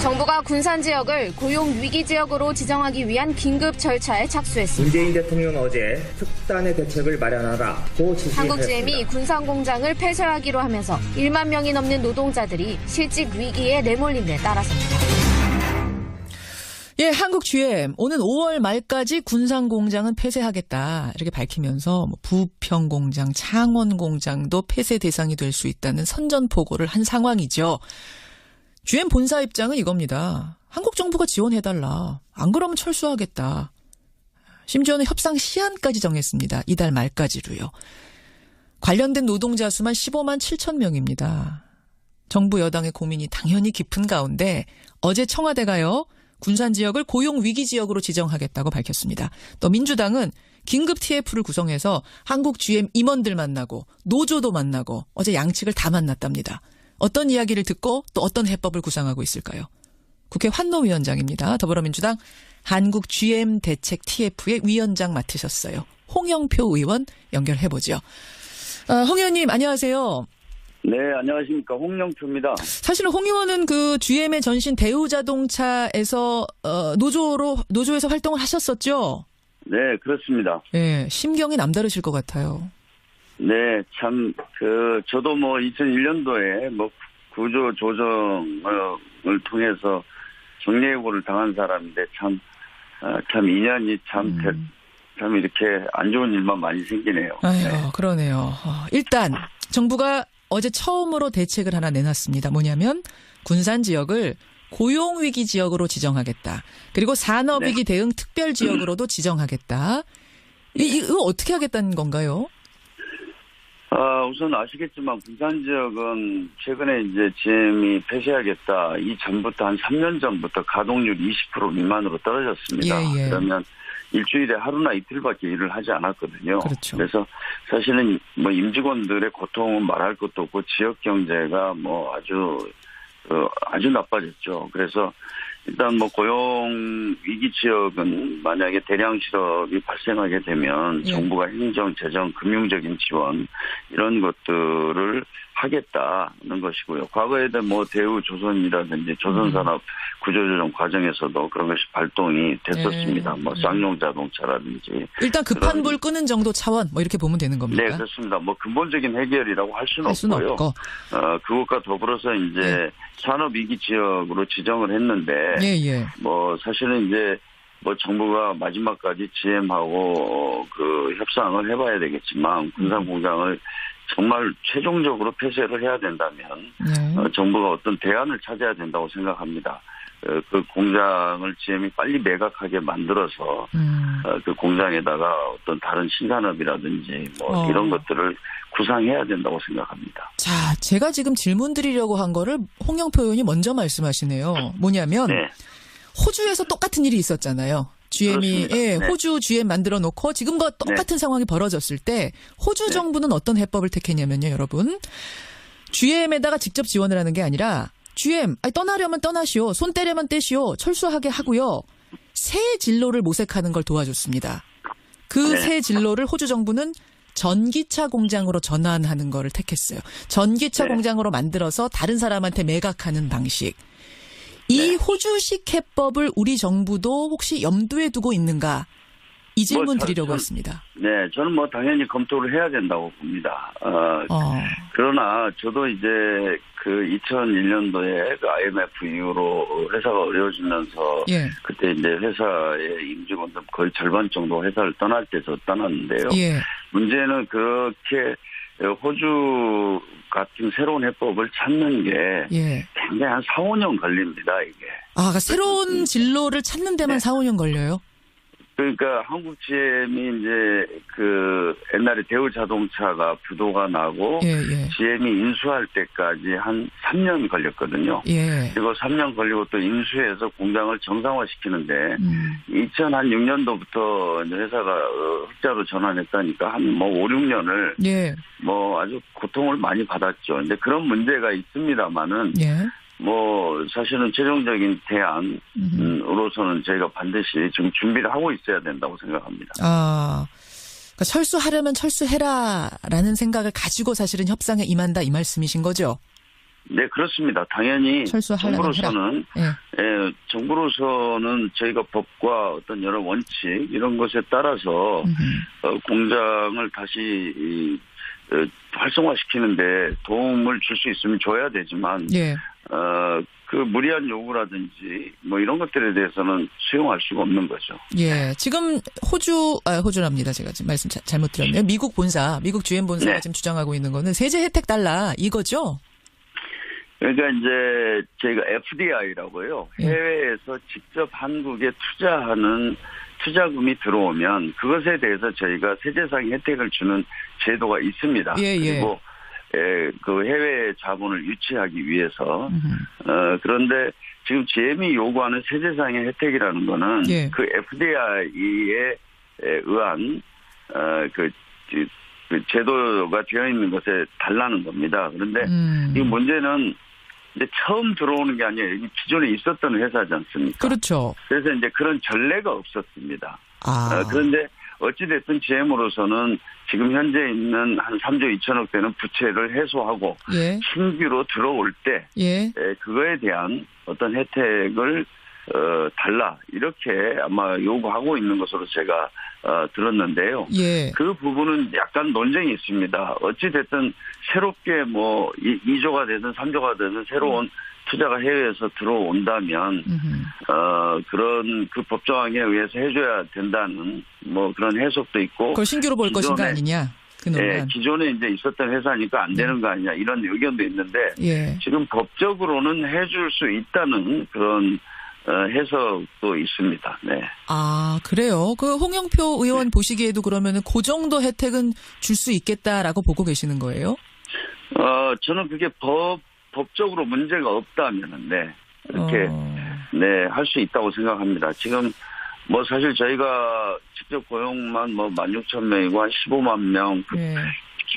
정부가 군산 지역을 고용 위기 지역으로 지정하기 위한 긴급 절차에 착수했습니다. 문재인 대통령은 어제 특단의 대책을 마련하라고 지시했습니다. 한국GM이 군산 공장을 폐쇄하기로 하면서 1만 명이 넘는 노동자들이 실직 위기에 내몰린 데 따라서입니다. 예, 한국GM 오는 5월 말까지 군산 공장은 폐쇄하겠다 이렇게 밝히면서 부평 공장, 창원 공장도 폐쇄 대상이 될 수 있다는 선전포고를 한 상황이죠. GM 본사 입장은 이겁니다. 한국 정부가 지원해달라. 안 그러면 철수하겠다. 심지어는 협상 시한까지 정했습니다. 이달 말까지로요. 관련된 노동자 수만 15만 7천 명입니다. 정부 여당의 고민이 당연히 깊은 가운데 어제 청와대가요. 군산 지역을 고용 위기 지역으로 지정하겠다고 밝혔습니다. 또 민주당은 긴급 TF를 구성해서 한국 GM 임원들 만나고 노조도 만나고 어제 양측을 다 만났답니다. 어떤 이야기를 듣고 또 어떤 해법을 구상하고 있을까요? 국회 환노위원장입니다. 더불어민주당 한국 GM 대책 TF의 위원장 맡으셨어요. 홍영표 의원 연결해보죠. 홍 의원님 안녕하세요. 네, 안녕하십니까. 홍영표입니다. 사실은 홍 의원은 그 GM의 전신 대우자동차에서 노조에서 활동을 하셨었죠? 네, 그렇습니다. 네, 심경이 남다르실 것 같아요. 네, 참, 저도 2001년도에 구조 조정을 통해서 정리해고를 당한 사람인데 참 인연이 참 이렇게 안 좋은 일만 많이 생기네요. 아유, 네. 그러네요. 일단 정부가 어제 처음으로 대책을 하나 내놨습니다. 뭐냐면 군산 지역을 고용위기 지역으로 지정하겠다. 그리고 산업위기 대응 특별지역으로도 지정하겠다. 이거 어떻게 하겠다는 건가요? 우선 아시겠지만 군산 지역은 최근에 이제 GM이 폐쇄하겠다. 이전부터 한 3년 전부터 가동률 20% 미만으로 떨어졌습니다. 예. 그러면 일주일에 하루나 이틀밖에 일을 하지 않았거든요. 그렇죠. 그래서 사실은 임직원들의 고통은 말할 것도 없고 지역 경제가 아주 나빠졌죠. 그래서 일단 고용 위기 지역은 만약에 대량 실업이 발생하게 되면 정부가 행정, 재정, 금융적인 지원 이런 것들을 하겠다는 것이고요. 과거에도 대우조선이라든지 조선산업 구조조정 과정에서도 그런 것이 발동이 됐었습니다. 쌍용자동차라든지. 일단 급한 불 끄는 정도 차원 이렇게 보면 되는 겁니까? 네, 그렇습니다. 근본적인 해결이라고 할 수는 없고요. 없고. 그것과 더불어서 이제 산업위기 지역으로 지정을 했는데 사실은 이제 정부가 마지막까지 GM하고 협상을 해봐야 되겠지만 군산 공장을 정말 최종적으로 폐쇄를 해야 된다면 정부가 어떤 대안을 찾아야 된다고 생각합니다. 그 공장을 GM이 빨리 매각하게 만들어서 그 공장에다가 어떤 다른 신산업이라든지 이런 것들을 구상해야 된다고 생각합니다. 자, 제가 지금 질문 드리려고 한 거를 홍영표 의원이 먼저 말씀하시네요. 뭐냐면 호주에서 똑같은 일이 있었잖아요. GM이 호주 GM 만들어 놓고 지금과 똑같은 상황이 벌어졌을 때 호주 정부는 어떤 해법을 택했냐면요, 여러분. GM에다가 직접 지원을 하는 게 아니라 GM 떠나려면 떠나시오, 손 떼려면 떼시오, 철수하게 하고요. 새 진로를 모색하는 걸 도와줬습니다. 그 새 진로를 호주 정부는 전기차 공장으로 전환하는 거를 택했어요. 전기차 공장으로 만들어서 다른 사람한테 매각하는 방식. 이 호주식 해법을 우리 정부도 혹시 염두에 두고 있는가? 이 질문 드리려고 했습니다. 네, 저는 당연히 검토를 해야 된다고 봅니다. 그러나 저도 이제 2001년도에 IMF 이후로 회사가 어려워지면서 그때 이제 회사의 임직원들 거의 절반 정도 회사를 떠날 때서 떠났는데요. 문제는 그렇게 호주 같은 새로운 해법을 찾는 게 굉장히 한 4, 5년 걸립니다, 이게. 그러니까 새로운 진로를 찾는 데만 4, 5년 걸려요? 그러니까 한국 GM이 이제 옛날에 대우자동차가 부도가 나고 GM이 인수할 때까지 한 3년 걸렸거든요. 그리고 3년 걸리고 또 인수해서 공장을 정상화시키는데 2006년도부터 이제 회사가 흑자로 전환했다니까 한 5, 6년을 아주 고통을 많이 받았죠. 이제 그런 문제가 있습니다만은 사실은 최종적인 대안으로서는 저희가 반드시 지금 준비를 하고 있어야 된다고 생각합니다. 그러니까 철수하려면 철수해라라는 생각을 가지고 사실은 협상에 임한다 이 말씀이신 거죠? 네, 그렇습니다. 당연히 정부로서는 정부로서는 저희가 법과 어떤 여러 원칙 이런 것에 따라서 공장을 다시 활성화시키는데 도움을 줄 수 있으면 줘야 되지만 그 무리한 요구라든지 뭐 이런 것들에 대해서는 수용할 수가 없는 거죠. 예, 지금 호주랍니다. 제가 지금 말씀 잘못 드렸네요. 미국 GM 본사가 지금 주장하고 있는 거는 세제 혜택 달라 이거죠? 그러니까 이제 저희가 FDI라고요. 해외에서 직접 한국에 투자하는 투자금이 들어오면 그것에 대해서 저희가 세제상의 혜택을 주는 제도가 있습니다. 그리고 그 해외 자본을 유치하기 위해서 그런데 지금 GM이 요구하는 세제상의 혜택이라는 거는 그 FDI에 의한 그 제도가 되어 있는 것에 달라는 겁니다. 그런데 이 문제는 이제 처음 들어오는 게 아니에요. 이게 기존에 있었던 회사지 않습니까? 그렇죠. 그래서 이제 그런 전례가 없었습니다. 그런데 어찌됐든 GM으로서는 지금 현재 있는 한 3조 2천억 되는 부채를 해소하고 신규로 들어올 때 그거에 대한 어떤 혜택을 달라 이렇게 아마 요구하고 있는 것으로 제가 들었는데요. 그 부분은 약간 논쟁이 있습니다. 어찌됐든 새롭게 뭐 2조가 되든 3조가 되든 새로운 투자가 해외에서 들어온다면 그런 그 법조항에 의해서 해줘야 된다는 뭐 그런 해석도 있고 그걸 신규로 볼 것인가 아니냐. 기존에 이제 있었던 회사니까 안 되는 거 아니냐 이런 의견도 있는데 지금 법적으로는 해줄 수 있다는 그런 해석도 있습니다. 네. 아, 그래요? 그 홍영표 의원 보시기에도 그러면은 그 정도 혜택은 줄 수 있겠다라고 보고 계시는 거예요? 저는 그게 법적으로 문제가 없다면은, 이렇게, 할 수 있다고 생각합니다. 지금, 뭐 사실 저희가 직접 고용만 뭐 16,000명이고 한 15만 명,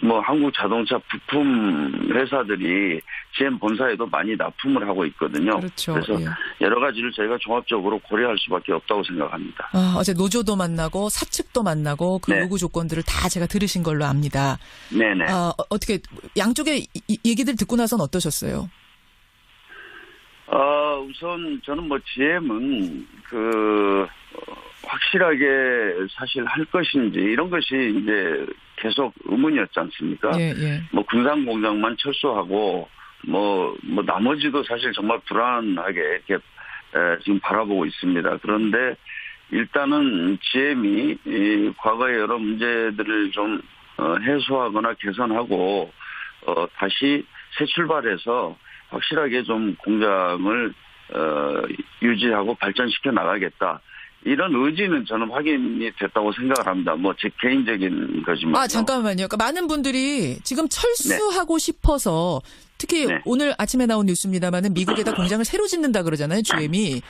뭐 한국 자동차 부품 회사들이 GM 본사에도 많이 납품을 하고 있거든요. 그렇죠. 그래서 여러 가지를 저희가 종합적으로 고려할 수밖에 없다고 생각합니다. 어제 노조도 만나고 사측도 만나고 그 요구 조건들을 다 제가 들으신 걸로 압니다. 네네. 어떻게 양쪽의 얘기들 듣고 나선 어떠셨어요? 우선 저는 뭐 GM은 확실하게 사실 할 것인지 이런 것이 이제 계속 의문이었지 않습니까? 뭐 군산 공장만 철수하고 뭐 나머지도 사실 정말 불안하게 이렇게 지금 바라보고 있습니다. 그런데 일단은 GM이 과거의 여러 문제들을 좀 해소하거나 개선하고 다시 새 출발해서 확실하게 좀 공장을 유지하고 발전시켜 나가겠다. 이런 의지는 저는 확인이 됐다고 생각을 합니다. 뭐 제 개인적인 거지만. 잠깐만요. 그러니까 많은 분들이 지금 철수하고 싶어서 특히 오늘 아침에 나온 뉴스입니다만은 미국에다 공장을 새로 짓는다 그러잖아요. GM이.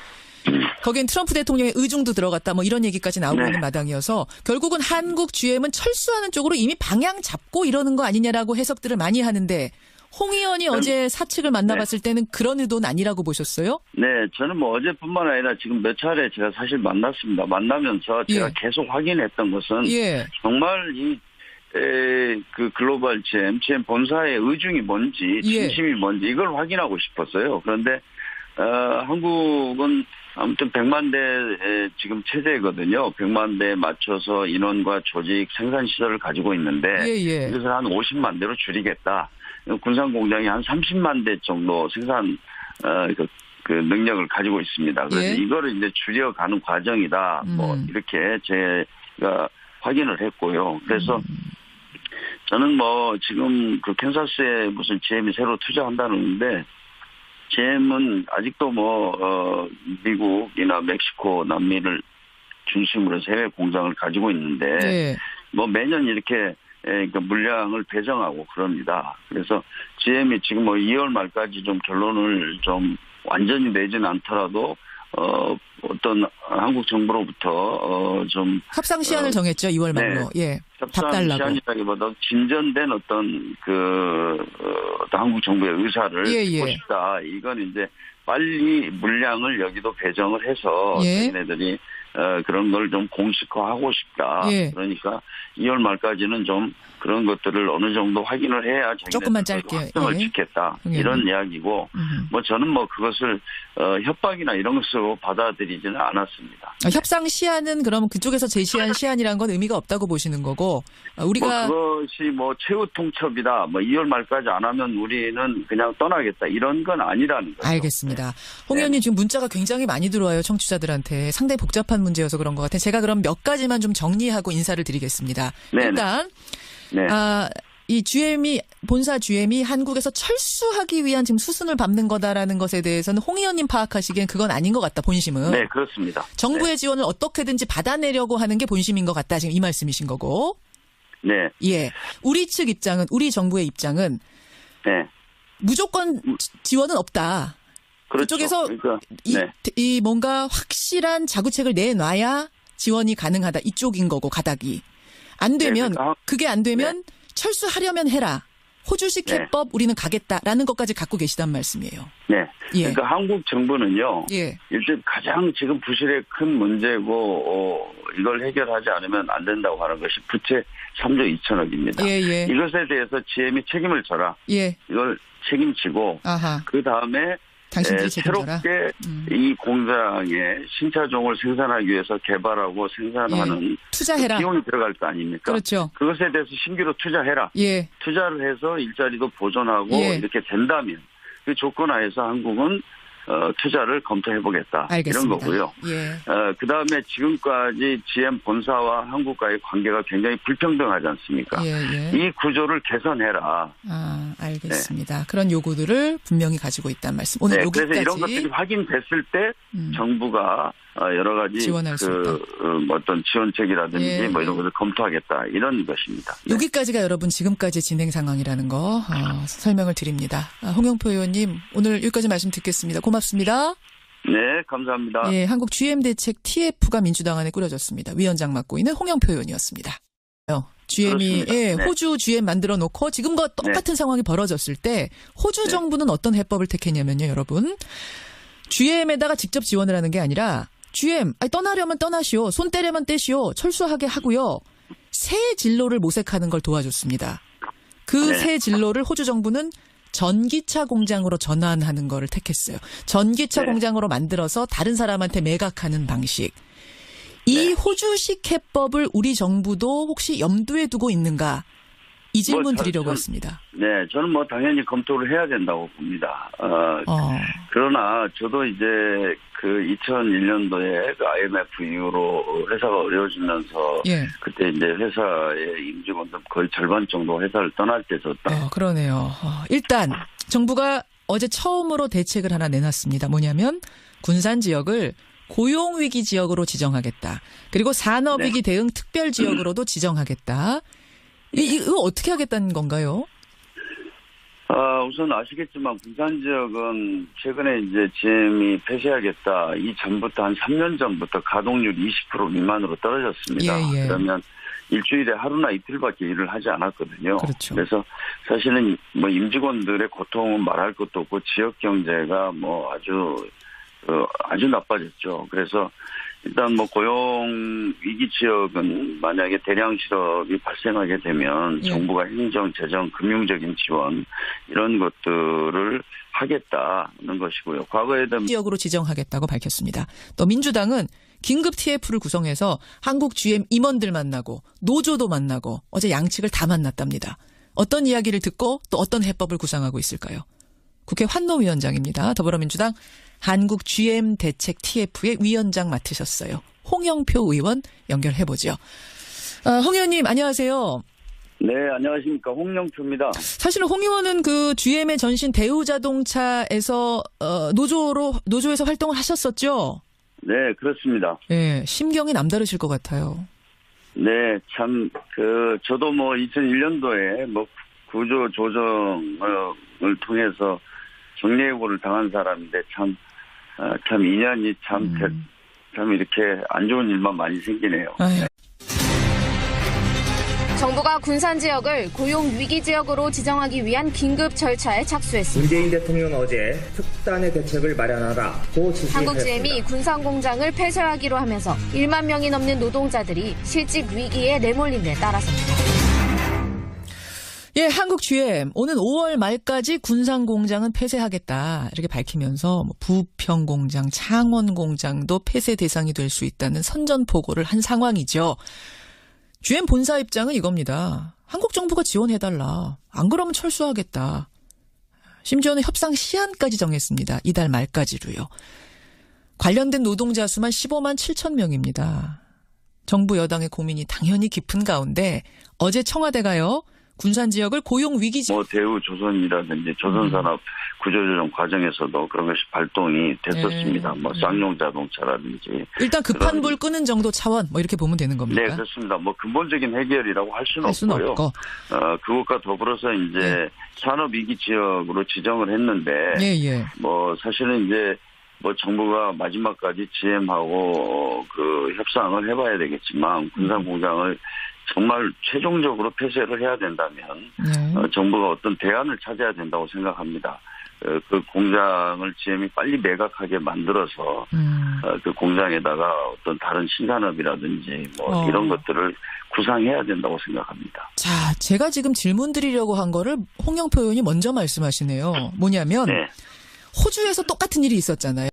거긴 트럼프 대통령의 의중도 들어갔다 뭐 이런 얘기까지 나오고 있는 마당이어서 결국은 한국 GM은 철수하는 쪽으로 이미 방향 잡고 이러는 거 아니냐라고 해석들을 많이 하는데 홍 의원이 어제 사측을 만나봤을 때는 그런 의도는 아니라고 보셨어요? 네, 저는 뭐 어제뿐만 아니라 지금 몇 차례 제가 사실 만났습니다. 만나면서 제가 계속 확인했던 것은 정말 그 글로벌 GM 본사의 의중이 뭔지, 진심이 뭔지 이걸 확인하고 싶었어요. 그런데 한국은 아무튼 100만 대 지금 체제거든요. 100만 대에 맞춰서 인원과 조직, 생산 시설을 가지고 있는데 이것을 한 50만 대로 줄이겠다. 군산 공장이 한 30만 대 정도 생산 그 능력을 가지고 있습니다. 그래서 이거를 이제 줄여가는 과정이다. 뭐 이렇게 제가 확인을 했고요. 그래서 저는 뭐 지금 그 캔사스에 무슨 GM이 새로 투자한다는데 GM은 아직도 뭐 미국이나 멕시코, 남미를 중심으로 해서 해외 공장을 가지고 있는데 뭐 매년 이렇게 그러니까 물량을 배정하고 그럽니다. 그래서 GM이 지금 뭐 2월 말까지 좀 결론을 좀 완전히 내지는 않더라도 어떤 한국 정부로부터 좀 협상 시한을 정했죠. 2월 말로. 협상 시한이라기보다 진전된 어떤 어떤 한국 정부의 의사를 듣고 싶다. 이건 이제 빨리 물량을 여기도 배정을 해서 자기네들이 그런 걸 좀 공식화하고 싶다. 그러니까 2월 말까지는 좀 그런 것들을 어느 정도 확인을 해야 조금만 짧게 확정을 짓겠다 이런 이야기고 뭐 저는 뭐 그것을 협박이나 이런 것으로 받아들이지는 않았습니다. 협상 시한은 그럼 그쪽에서 제시한 시한이란 건 의미가 없다고 보시는 거고 우리가 그것이 뭐 최후 통첩이다. 뭐 2월 말까지 안 하면 우리는 그냥 떠나겠다. 이런 건 아니라는 거죠. 알겠습니다. 홍 의원님 지금 문자가 굉장히 많이 들어와요. 청취자들한테. 상당히 복잡한 문제여서 그런 것 같아요. 제가 그럼 몇 가지만 좀 정리하고 인사를 드리겠습니다. 네네. 일단 이 GM이 본사 GM이 한국에서 철수하기 위한 지금 수순을 밟는 거다라는 것에 대해서는 홍 의원님 파악하시기엔 그건 아닌 것 같다. 본심은. 네, 그렇습니다. 정부의 지원을 어떻게든지 받아내려고 하는 게 본심인 것 같다. 지금 이 말씀이신 거고. 네. 예. 우리 측 입장은 우리 정부의 입장은 무조건 지원은 없다. 그렇죠. 그쪽에서 그러니까, 이 뭔가 확실한 자구책을 내놔야 지원이 가능하다. 이쪽인 거고 가닥이. 안 되면 그게 안 되면 철수하려면 해라. 호주식 해법 우리는 가겠다라는 것까지 갖고 계시단 말씀이에요. 네. 그러니까 한국 정부는요. 일단 가장 지금 부실의 큰 문제고 이걸 해결하지 않으면 안 된다고 하는 것이 부채 3조 2천억입니다. 이것에 대해서 GM이 책임을 져라. 이걸 책임지고 그다음에 새롭게 이 공장에 신차종을 생산하기 위해서 개발하고 생산하는 투자해라. 비용이 들어갈 거 아닙니까? 그렇죠. 그것에 대해서 신규로 투자해라. 투자를 해서 일자리도 보존하고 이렇게 된다면 그 조건 하에서 한국은 투자를 검토해보겠다. 알겠습니다. 이런 거고요. 그다음에 지금까지 GM 본사와 한국과의 관계가 굉장히 불평등하지 않습니까? 이 구조를 개선해라. 알겠습니다. 그런 요구들을 분명히 가지고 있다는 말씀. 오늘 여기까지. 그래서 이런 것들이 확인됐을 때 정부가 여러 가지 지원할 수 있다. 어떤 지원책이라든지 뭐 이런 것을 검토하겠다. 이런 것입니다. 여기까지가 여러분 지금까지 진행 상황이라는 거 설명을 드립니다. 홍영표 의원님 오늘 여기까지 말씀 듣겠습니다. 고맙습니다. 네, 감사합니다. 한국 GM 대책 TF가 민주당 안에 꾸려졌습니다. 위원장 맡고 있는 홍영표 의원이었습니다. GM이 호주 GM 만들어 놓고 지금과 똑같은 상황이 벌어졌을 때 호주 정부는 어떤 해법을 택했냐면요, 여러분. GM에다가 직접 지원을 하는 게 아니라 GM 떠나려면 떠나시오. 손 떼려면 떼시오. 철수하게 하고요. 새 진로를 모색하는 걸 도와줬습니다. 그 새 진로를 호주 정부는 전기차 공장으로 전환하는 거를 택했어요. 전기차 공장으로 만들어서 다른 사람한테 매각하는 방식. 이 호주식 해법을 우리 정부도 혹시 염두에 두고 있는가? 이 질문 드리려고 했습니다. 네, 저는 뭐 당연히 검토를 해야 된다고 봅니다. 그러나 저도 이제 그 2001년도에 그 IMF 이후로 회사가 어려워지면서 그때 이제 회사의 임직원들 거의 절반 정도 회사를 떠날 때였다. 그러네요. 일단 정부가 어제 처음으로 대책을 하나 내놨습니다. 뭐냐면 군산 지역을 고용위기 지역으로 지정하겠다. 그리고 산업위기 대응 특별지역으로도 지정하겠다. 이거 어떻게 하겠다는 건가요? 우선 아시겠지만 군산 지역은 최근에 이제 GM이 폐쇄하겠다. 이 전부터 한 3년 전부터 가동률 20% 미만으로 떨어졌습니다. 그러면 일주일에 하루나 이틀밖에 일을 하지 않았거든요. 그렇죠. 그래서 사실은 뭐 임직원들의 고통은 말할 것도 없고 지역 경제가 뭐 아주 나빠졌죠. 그래서 일단 뭐 고용 위기 지역은 만약에 대량 실업이 발생하게 되면 정부가 행정, 재정, 금융적인 지원 이런 것들을 하겠다는 것이고요. 과거에도 지역으로 지정하겠다고 밝혔습니다. 또 민주당은 긴급 TF를 구성해서 한국 GM 임원들 만나고 노조도 만나고 어제 양측을 다 만났답니다. 어떤 이야기를 듣고 또 어떤 해법을 구상하고 있을까요? 국회 환노위원장입니다. 더불어민주당 한국 GM 대책 TF의 위원장 맡으셨어요. 홍영표 의원 연결해보죠. 홍 의원님 안녕하세요. 네, 안녕하십니까. 홍영표입니다. 사실은 홍 의원은 그 GM의 전신 대우자동차에서 노조에서 활동을 하셨었죠? 네, 그렇습니다. 네, 심경이 남다르실 것 같아요. 네, 참 저도 뭐 2001년도에 뭐 구조 조정을 통해서 정리해고를 당한 사람인데 참 인연이 참 이렇게 안 좋은 일만 많이 생기네요. 정부가 군산 지역을 고용 위기 지역으로 지정하기 위한 긴급 절차에 착수했습니다. 문재인 대통령은 어제 특단의 대책을 마련하라고 지시했습니다. 한국 GM이 군산 공장을 폐쇄하기로 하면서 1만 명이 넘는 노동자들이 실직 위기에 내몰린 데 따라서입니다. 예, 한국 GM 오는 5월 말까지 군산 공장은 폐쇄하겠다 이렇게 밝히면서 뭐 부평 공장, 창원 공장도 폐쇄 대상이 될 수 있다는 선전포고를 한 상황이죠. GM 본사 입장은 이겁니다. 한국 정부가 지원해달라. 안 그러면 철수하겠다. 심지어는 협상 시한까지 정했습니다. 이달 말까지로요. 관련된 노동자 수만 15만 7천 명입니다. 정부 여당의 고민이 당연히 깊은 가운데 어제 청와대가요. 군산 지역을 고용 위기 대우조선이라든지 조선산업 구조조정 과정에서도 그런 것이 발동이 됐었습니다. 쌍용 자동차라든지 일단 급한 불 끄는 정도 차원 이렇게 보면 되는 겁니까? 네, 그렇습니다. 근본적인 해결이라고 할 수는 없고요. 그것과 더불어서 이제 산업 위기 지역으로 지정을 했는데 사실은 이제 정부가 마지막까지 GM하고 협상을 해봐야 되겠지만 군산 공장을 정말 최종적으로 폐쇄를 해야 된다면 정부가 어떤 대안을 찾아야 된다고 생각합니다. 그 공장을 GM이 빨리 매각하게 만들어서 그 공장에다가 어떤 다른 신산업이라든지 이런 것들을 구상해야 된다고 생각합니다. 자, 제가 지금 질문 드리려고 한 거를 홍영표 의원이 먼저 말씀하시네요. 뭐냐면 호주에서 똑같은 일이 있었잖아요.